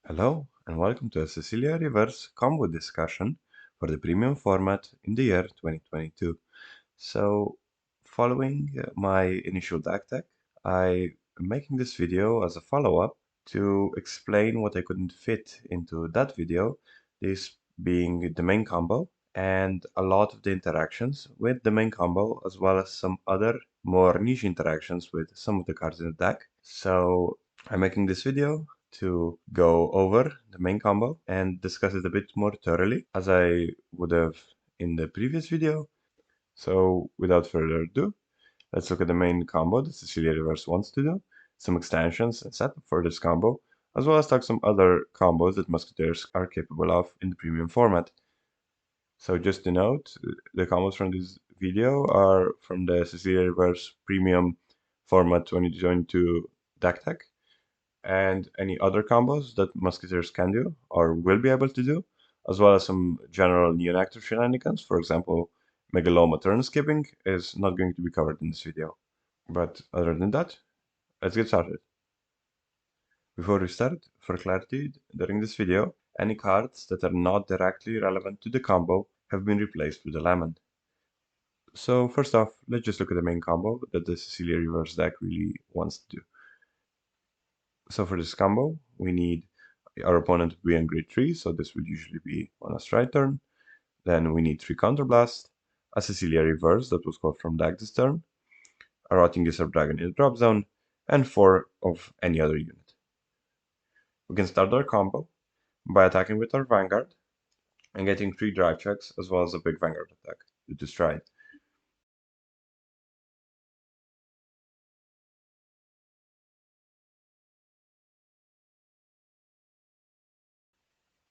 Hello and welcome to a Cecilia Reverse combo discussion for the premium format in the year 2022. So, following my initial deck tech, I am making this video as a follow-up to explain what I couldn't fit into that video, this being the main combo and a lot of the interactions with the main combo, as well as some other more niche interactions with some of the cards in the deck. So I'm making this video to go over the main combo and discuss it a bit more thoroughly as I would have in the previous video. So without further ado, let's look at the main combo that Cecilia Reverse wants to do, some extensions and setup for this combo, as well as talk some other combos that Musketeers are capable of in the premium format. So just to note, the combos from this video are from the Cecilia Reverse premium format 2022 deck tech, and any other combos that Musketeers can do or will be able to do, as well as some general Neonectar shenanigans. For example, Megaloma turn skipping is not going to be covered in this video. But other than that, let's get started. Before we start, for clarity, during this video, any cards that are not directly relevant to the combo have been replaced with a lemon. So first off, let's just look at the main combo that the Cecilia Reverse deck really wants to do. So for this combo, we need our opponent to be in grade 3, so this would usually be on a stride turn. Then we need 3 Counterblast, a Cecilia Reverse that was called from deck this turn, a Rotting Gizzard Dragon in the drop zone, and 4 of any other unit. We can start our combo by attacking with our Vanguard and getting 3 drive checks as well as a big Vanguard attack due to stride.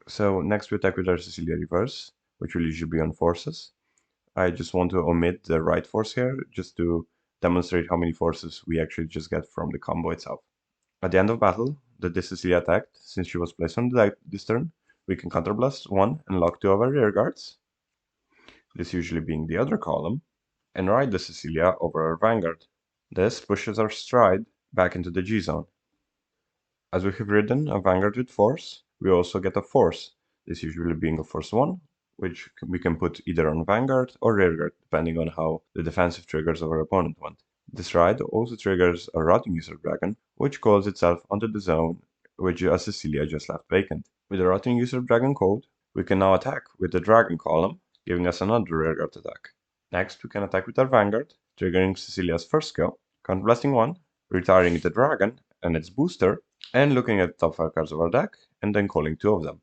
So next we attack with our Cecilia Reverse, which will usually be on forces. I just want to omit the right force here, just to demonstrate how many forces we actually just get from the combo itself. At the end of battle, the Cecilia attacked, since she was placed on the deck this turn, we can counterblast 1 and lock 2 of our rear guards, this usually being the other column, and ride the Cecilia over our Vanguard. This pushes our stride back into the G zone. As we have ridden a Vanguard with force, we also get a force, this usually being a force 1, which we can put either on Vanguard or Rearguard, depending on how the defensive triggers of our opponent went. This ride also triggers a Rotting Gizzard Dragon, which calls itself onto the zone which Cecilia just left vacant. With the Rotting Gizzard Dragon called, we can now attack with the Dragon column, giving us another Rearguard attack. Next, we can attack with our Vanguard, triggering Cecilia's first skill, counterblasting 1, retiring the Dragon and its booster, and looking at the top 5 cards of our deck, and then calling 2 of them.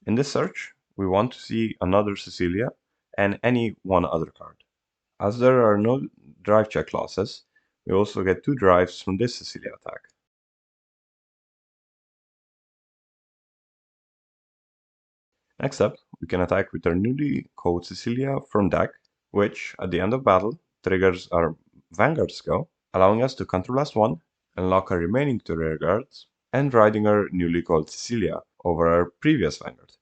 In this search, we want to see another Cecilia and any one other card. As there are no drive check losses, we also get 2 drives from this Cecilia attack. Next up, we can attack with our newly called Cecilia from deck, which, at the end of battle, triggers our Vanguard skill, allowing us to counterblast 1 and lock our remaining 2 rear guards, and riding our newly called Cecilia over our previous Vanguard.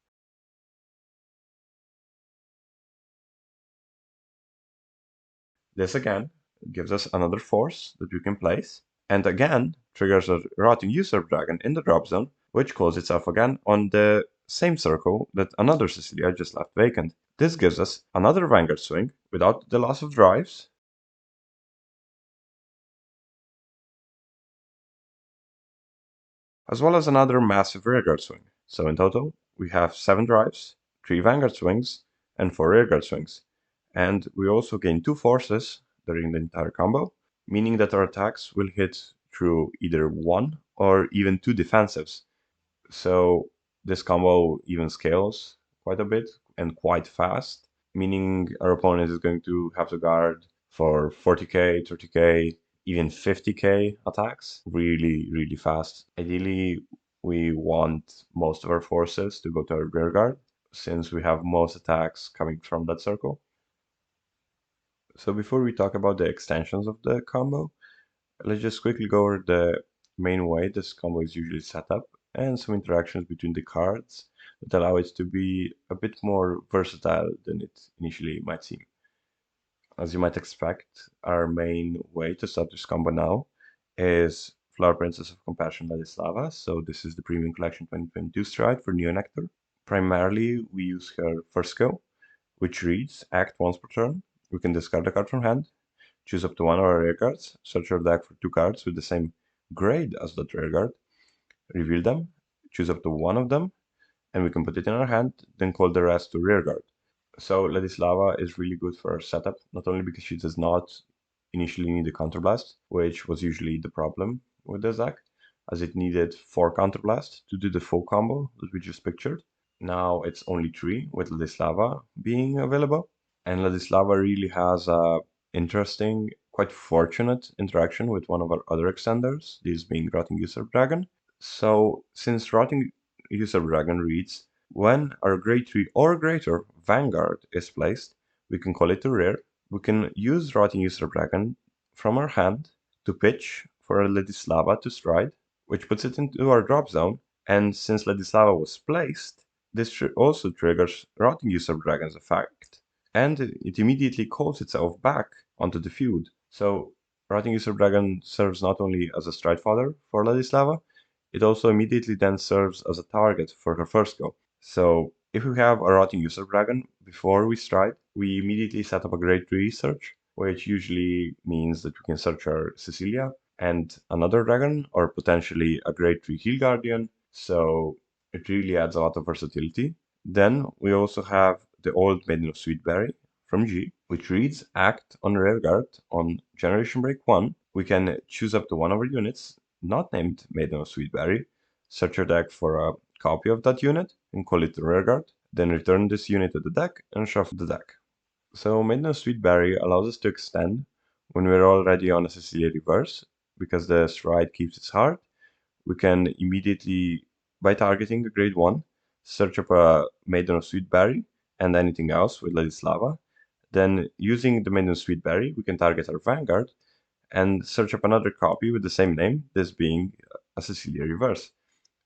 This again gives us another force that we can place, and again triggers a Rotting Gizzard Dragon in the drop zone, which calls itself again on the same circle that another Cecilia just left vacant. This gives us another Vanguard swing without the loss of drives, as well as another massive rearguard swing. So in total, we have 7 drives, 3 Vanguard swings, and 4 rearguard swings. And we also gain 2 forces during the entire combo, meaning that our attacks will hit through either 1 or even 2 defensives. So this combo even scales quite a bit and quite fast, meaning our opponent is going to have to guard for 40k, 30k, even 50k attacks really, really fast. Ideally, we want most of our forces to go to our rear guard, since we have most attacks coming from that circle. So before we talk about the extensions of the combo, let's just quickly go over the main way this combo is usually set up and some interactions between the cards that allow it to be a bit more versatile than it initially might seem. As you might expect, our main way to start this combo now is Flower Princess of Compassion Ladislava. So this is the Premium Collection 2022 stride for Neonectar. Primarily, we use her first skill, which reads, act once per turn. We can discard a card from hand, choose up to one of our rare cards, search our deck for two cards with the same grade as that rare card, reveal them, choose up to one of them, and we can put it in our hand, then call the rest to rear guard. So Ladislava is really good for our setup, not only because she does not initially need a counterblast, which was usually the problem with this deck, as it needed 4 counterblast to do the full combo that we just pictured. Now it's only 3 with Ladislava being available, and Ladislava really has a interesting, quite fortunate interaction with one of our other extenders, this being Rotting User Dragon. So since Rotting User Dragon reads, when our grade 3 or greater Vanguard is placed, we can call it to rear. We can use Rotting User Dragon from our hand to pitch for a Ladislava to stride, which puts it into our drop zone. And since Ladislava was placed, this also triggers Rotting User Dragon's effect. And it immediately calls itself back onto the field. So Rotting User Dragon serves not only as a stride fodder for Ladislava, it also immediately then serves as a target for her first go. So if we have a Rotting User Dragon before we stride, we immediately set up a grade 3 search, which usually means that we can search our Cecilia and another dragon, or potentially a grade 3 Heal Guardian. So it really adds a lot of versatility. Then we also have the old Maiden of Sweetberry from G, which reads, act on rearguard on Generation Break 1. We can choose up to one of our units, not named Maiden of Sweetberry, search your deck for a copy of that unit and call it the rearguard, then return this unit to the deck and shuffle the deck. So Maiden of Sweetberry allows us to extend when we're already on a Cecilia Reverse, because the stride keeps its heart. We can immediately, by targeting the grade 1, search up a Maiden of Sweetberry and anything else with Ladislava. Then using the Maiden of Sweetberry, we can target our Vanguard and search up another copy with the same name, this being a Cecilia Reverse.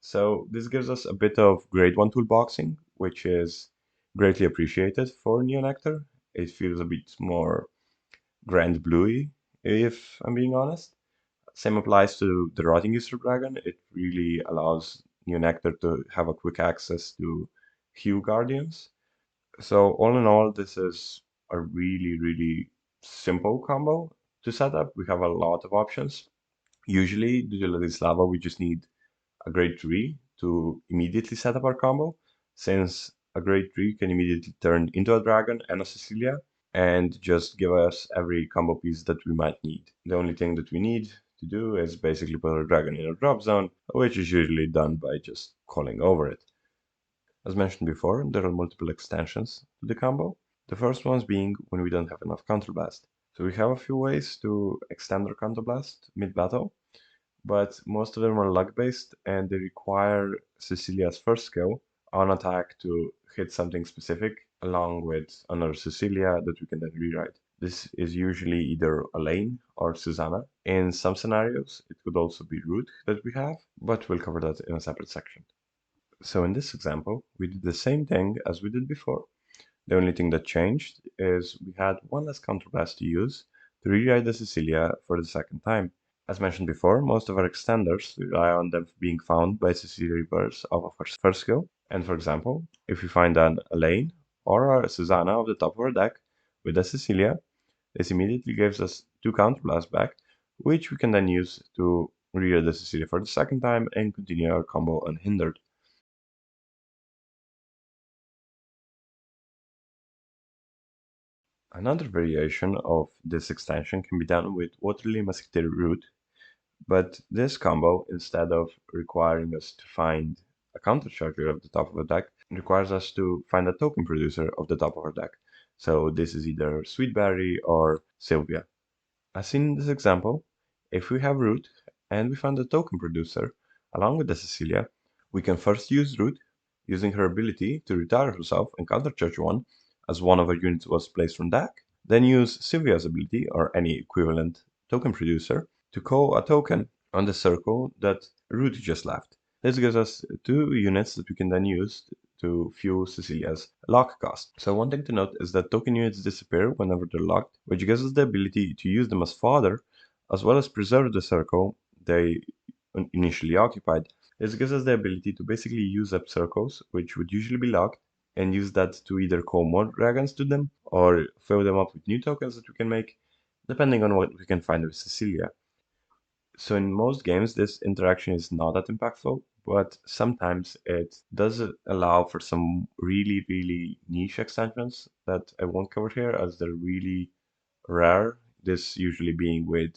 So this gives us a bit of grade 1 toolboxing, which is greatly appreciated for Neonectar. It feels a bit more grand bluey, if I'm being honest. Same applies to the Rotting User Dragon. It really allows Neonectar to have a quick access to Hue Guardians. So all in all, this is a really, really simple combo to set up. We have a lot of options. Usually, due to Ladislava, we just need a grade 3 to immediately set up our combo, since a grade 3 can immediately turn into a dragon and a Cecilia and just give us every combo piece that we might need. The only thing that we need to do is basically put our dragon in a drop zone, which is usually done by just calling over it. As mentioned before, there are multiple extensions to the combo. The first ones being when we don't have enough Counterblast. So we have a few ways to extend our Counterblast mid-battle, but most of them are luck-based and they require Cecilia's first skill on attack to hit something specific, along with another Cecilia that we can then rewrite. This is usually either Elaine or Susanna. In some scenarios, it could also be Root that we have, but we'll cover that in a separate section. So in this example, we did the same thing as we did before. The only thing that changed is we had one less counterblast to use to rewrite the Cecilia for the second time. As mentioned before, most of our extenders rely on them being found by Cecilia Reverse of our first skill. And for example, if we find an Elaine or a Susanna of the top of our deck with a Cecilia, this immediately gives us 2 counterblasts back, which we can then use to rewrite the Cecilia for the second time and continue our combo unhindered. Another variation of this extension can be done with Waterlily Musketeer Root, but this combo, instead of requiring us to find a countercharger of the top of a deck, requires us to find a token producer of the top of our deck. So this is either Sweetberry or Sylvia. As seen in this example, if we have Root and we find a token producer along with the Cecilia, we can first use Root, using her ability to retire herself and countercharge one as one of her units was placed from deck, then use Sylvia's ability or any equivalent token producer to call a token on the circle that Root just left. This gives us 2 units that we can then use to fuel Cecilia's lock cost. So one thing to note is that token units disappear whenever they're locked, which gives us the ability to use them as fodder, as well as preserve the circle they initially occupied. This gives us the ability to basically use up circles, which would usually be locked, and use that to either call more dragons to them, or fill them up with new tokens that we can make, depending on what we can find with Cecilia. So in most games, this interaction is not that impactful, but sometimes it does allow for some really, really niche extensions that I won't cover here as they're really rare. This usually being with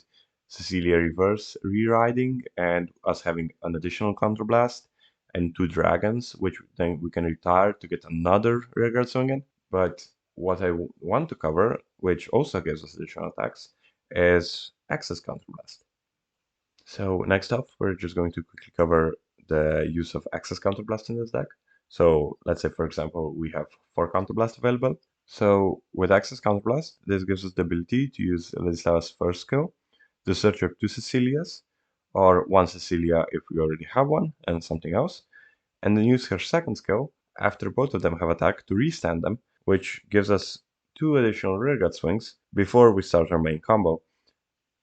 Cecilia Reverse reriding and us having an additional Counterblast and 2 dragons, which then we can retire to get another rearguard swing. But what I want to cover, which also gives us additional attacks, is Access Counterblast. So next up, we're just going to quickly cover the use of Access Counterblast in this deck. So let's say, for example, we have 4 Counterblast available. So with Access Counterblast, this gives us the ability to use Ladislava's first skill to search up 2 Cecilias, or 1 Cecilia if we already have one, and something else, and then use her second skill after both of them have attacked to restand them, which gives us 2 additional rearguard swings before we start our main combo.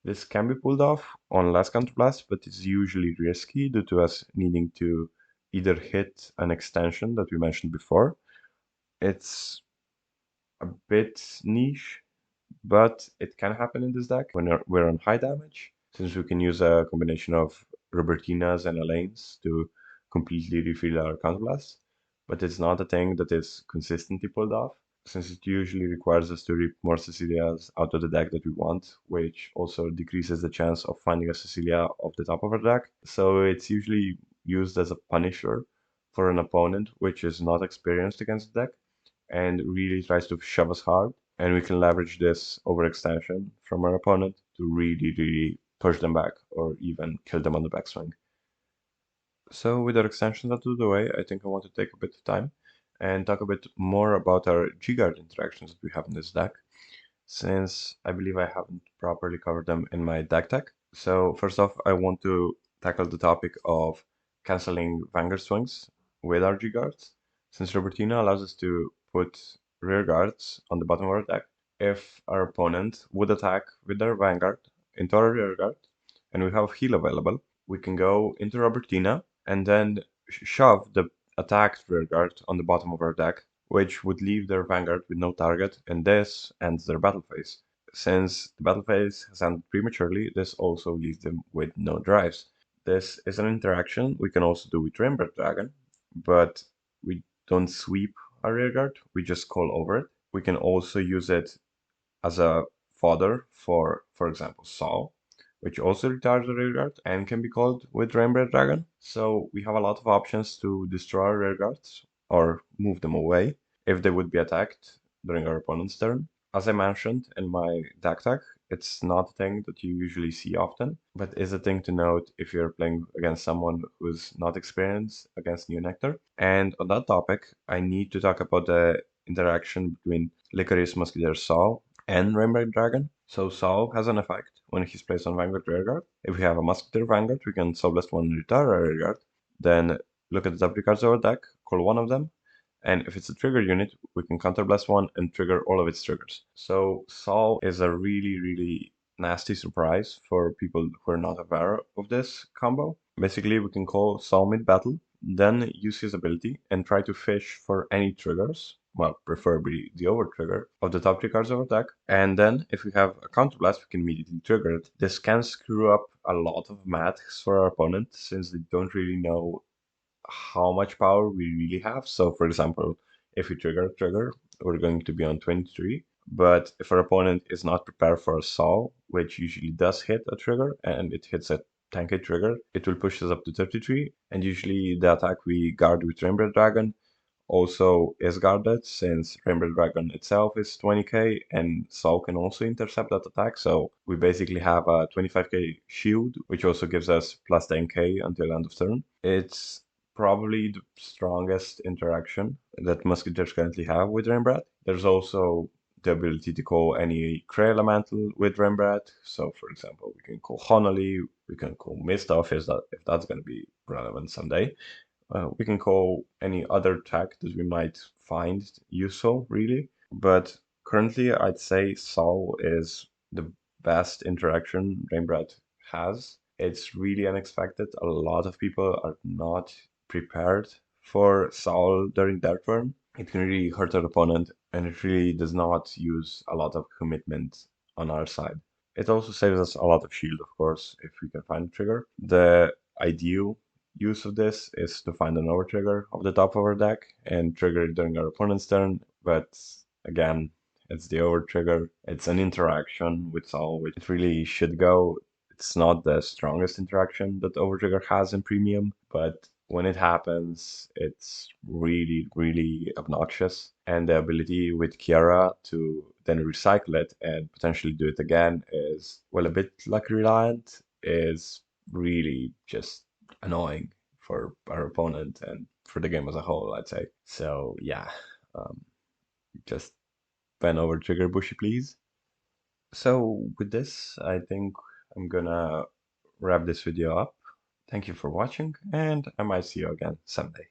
This can be pulled off on last Counterblast, but it's usually risky due to us needing to either hit an extension that we mentioned before. It's a bit niche, but it can happen in this deck when we're on high damage, since we can use a combination of Robertinas and Elaines to completely refill our Counterblast. But it's not a thing that is consistently pulled off, since it usually requires us to rip more Cecilias out of the deck that we want, which also decreases the chance of finding a Cecilia off the top of our deck. So it's usually used as a punisher for an opponent which is not experienced against the deck and really tries to shove us hard. And we can leverage this overextension from our opponent to really, really push them back or even kill them on the backswing. So with our extensions out of the way, I think I want to take a bit of time and talk a bit more about our G-Guard interactions that we have in this deck, since I believe I haven't properly covered them in my deck tech. So first off, I want to tackle the topic of canceling Vanguard swings with our G-Guards, since Robertina allows us to put rear guards on the bottom of our deck if our opponent would attack with their Vanguard into our rear guard, and we have heal available. We can go into Robertina and then shove the attacked rear guard on the bottom of our deck, which would leave their Vanguard with no target, and this ends their battle phase. Since the battle phase has ended prematurely, this also leaves them with no drives. This is an interaction we can also do with Rainbird Dragon, but we don't sweep our rearguard, we just call over it. We can also use it as a fodder for example, Saul, which also retires the rearguard and can be called with Rainbow Dragon. So we have a lot of options to destroy our rearguards or move them away if they would be attacked during our opponent's turn. As I mentioned in my deck tech, it's not a thing that you usually see often, but is a thing to note if you're playing against someone who's not experienced against New Nectar. And on that topic, I need to talk about the interaction between Licorice Musketeer Saul and Rainbow Dragon. So Saul has an effect when he's placed on Vanguard Rearguard. If we have a Musketeer Vanguard, we can Soul Blast one and retire our Rearguard. Then look at the top 3 cards of our deck, call one of them, and if it's a trigger unit, we can Counterblast one and trigger all of its triggers. So Saul is a really, really nasty surprise for people who are not aware of this combo. Basically, we can call Saul mid-battle, then use his ability and try to fish for any triggers, well, preferably the over trigger, of the top 3 cards of our deck. And then, if we have a Counterblast, we can immediately trigger it. This can screw up a lot of maths for our opponent, since they don't really know how much power we really have. So for example, if we trigger a trigger, we're going to be on 23. But if our opponent is not prepared for a Saul, which usually does hit a trigger, and it hits a 10k trigger, it will push us up to 33. And usually the attack we guard with Rainbow Dragon also is guarded, since Rainbow Dragon itself is 20k and Saul can also intercept that attack. So we basically have a 25k shield, which also gives us plus 10k until end of turn. It's probably the strongest interaction that Musketeers currently have with Rembrandt. There's also the ability to call any Cray Elemental with Rembrandt. So for example, we can call Honolly, we can call Mistoff if that's going to be relevant someday. we can call any other tag that we might find useful, really. But currently, I'd say Saul is the best interaction Rainbred has. It's really unexpected. A lot of people are not prepared for Saul during their turn. It can really hurt our opponent, and it really does not use a lot of commitment on our side. It also saves us a lot of shield, of course, if we can find a trigger. The ideal use of this is to find an over trigger of the top of our deck and trigger it during our opponent's turn, but again, it's the over trigger. It's an interaction with Saul, which it really should go. It's not the strongest interaction that over trigger has in premium, but when it happens, it's really, really obnoxious. And the ability with Kiara to then recycle it and potentially do it again is, well, a bit luck reliant, is really just annoying for our opponent and for the game as a whole, I'd say. So yeah, um, just pen over trigger bushy, please. So with this, I think I'm gonna wrap this video up. Thank you for watching, and I might see you again someday.